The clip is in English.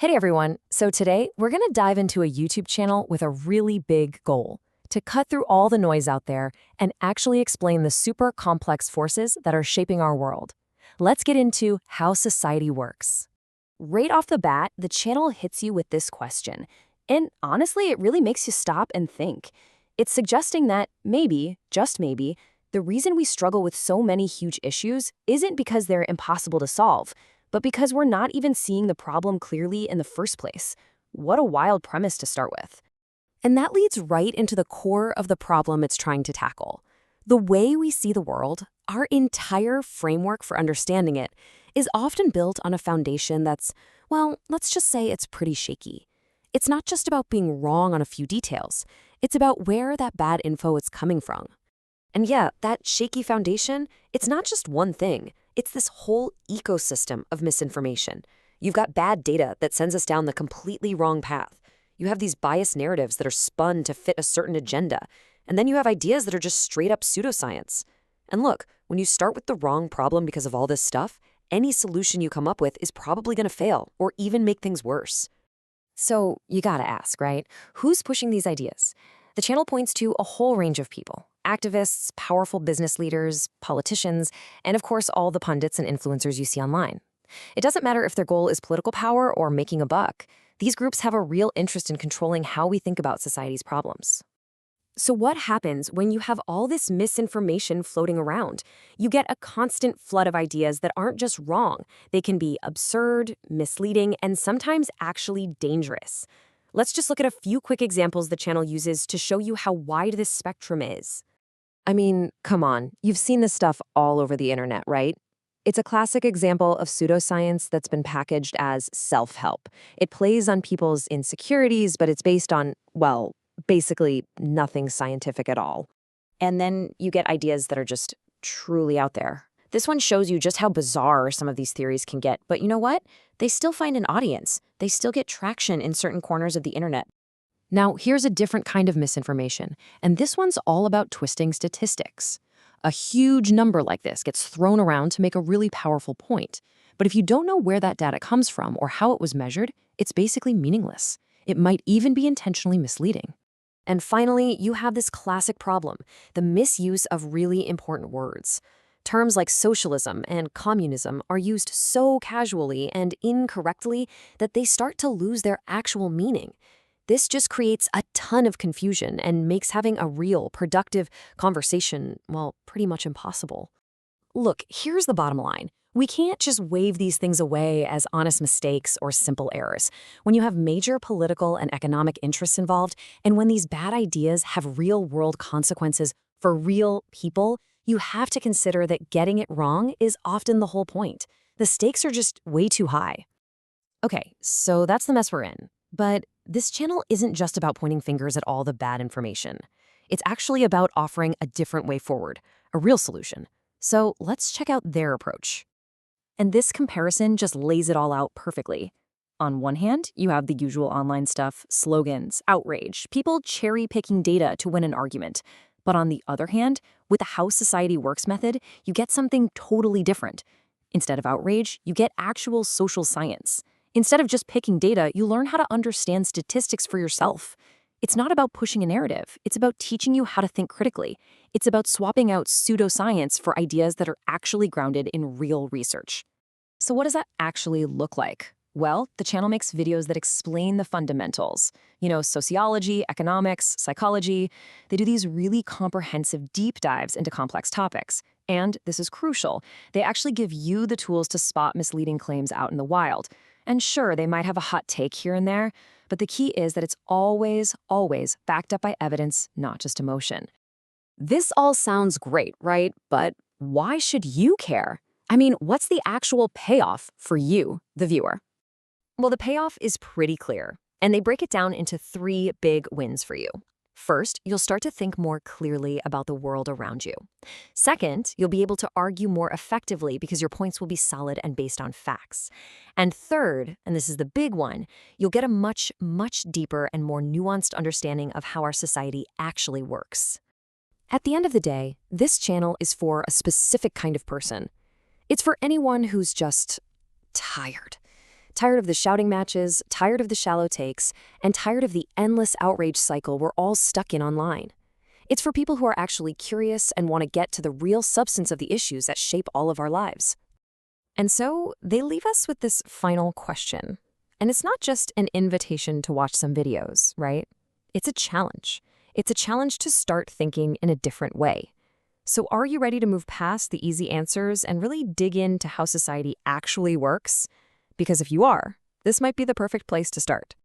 Hey everyone, so today we're going to dive into a YouTube channel with a really big goal, to cut through all the noise out there and actually explain the super complex forces that are shaping our world. Let's get into how society works. Right off the bat, the channel hits you with this question, and honestly, it really makes you stop and think. It's suggesting that maybe, just maybe, the reason we struggle with so many huge issues isn't because they're impossible to solve, but because we're not even seeing the problem clearly in the first place. What a wild premise to start with. And that leads right into the core of the problem it's trying to tackle. The way we see the world, our entire framework for understanding it, is often built on a foundation that's, well, let's just say it's pretty shaky. It's not just about being wrong on a few details. It's about where that bad info is coming from. And yeah, that shaky foundation, it's not just one thing. It's this whole ecosystem of misinformation. You've got bad data that sends us down the completely wrong path. You have these biased narratives that are spun to fit a certain agenda. And then you have ideas that are just straight up pseudoscience. And look, when you start with the wrong problem because of all this stuff, any solution you come up with is probably going to fail or even make things worse. So you gotta ask, right? Who's pushing these ideas? The channel points to a whole range of people. Activists, powerful business leaders, politicians, and of course all the pundits and influencers you see online. It doesn't matter if their goal is political power or making a buck. These groups have a real interest in controlling how we think about society's problems. So what happens when you have all this misinformation floating around? You get a constant flood of ideas that aren't just wrong. They can be absurd, misleading, and sometimes actually dangerous. Let's just look at a few quick examples the channel uses to show you how wide this spectrum is. I mean, come on, you've seen this stuff all over the internet, right? It's a classic example of pseudoscience that's been packaged as self-help. It plays on people's insecurities, but it's based on, well, basically nothing scientific at all. And then you get ideas that are just truly out there. This one shows you just how bizarre some of these theories can get, but you know what? They still find an audience. They still get traction in certain corners of the internet. Now, here's a different kind of misinformation, and this one's all about twisting statistics. A huge number like this gets thrown around to make a really powerful point. But if you don't know where that data comes from or how it was measured, it's basically meaningless. It might even be intentionally misleading. And finally, you have this classic problem, the misuse of really important words. Terms like socialism and communism are used so casually and incorrectly that they start to lose their actual meaning. This just creates a ton of confusion and makes having a real, productive conversation, well, pretty much impossible. Look, here's the bottom line. We can't just wave these things away as honest mistakes or simple errors. When you have major political and economic interests involved, and when these bad ideas have real-world consequences for real people, you have to consider that getting it wrong is often the whole point. The stakes are just way too high. Okay, so that's the mess we're in. But this channel isn't just about pointing fingers at all the bad information. It's actually about offering a different way forward, a real solution. So let's check out their approach. And this comparison just lays it all out perfectly. On one hand, you have the usual online stuff, slogans, outrage, people cherry-picking data to win an argument. But on the other hand, with the How Society Works method, you get something totally different. Instead of outrage, you get actual social science. Instead of just picking data, you learn how to understand statistics for yourself. It's not about pushing a narrative. It's about teaching you how to think critically. It's about swapping out pseudoscience for ideas that are actually grounded in real research. So what does that actually look like? Well, the channel makes videos that explain the fundamentals. Sociology, economics, psychology. They do these really comprehensive deep dives into complex topics. And this is crucial. They actually give you the tools to spot misleading claims out in the wild. And sure, they might have a hot take here and there, but the key is that it's always, always backed up by evidence, not just emotion. This all sounds great, right? But why should you care? I mean, what's the actual payoff for you, the viewer? Well, the payoff is pretty clear, and they break it down into 3 big wins for you. First, you'll start to think more clearly about the world around you. Second, you'll be able to argue more effectively because your points will be solid and based on facts. And third, and this is the big one, you'll get a much, much deeper and more nuanced understanding of how our society actually works. At the end of the day, this channel is for a specific kind of person. It's for anyone who's just tired. Tired of the shouting matches, tired of the shallow takes, and tired of the endless outrage cycle we're all stuck in online. It's for people who are actually curious and want to get to the real substance of the issues that shape all of our lives. And so they leave us with this final question. And it's not just an invitation to watch some videos, right? It's a challenge. It's a challenge to start thinking in a different way. So are you ready to move past the easy answers and really dig into how society actually works? Because if you are, this might be the perfect place to start.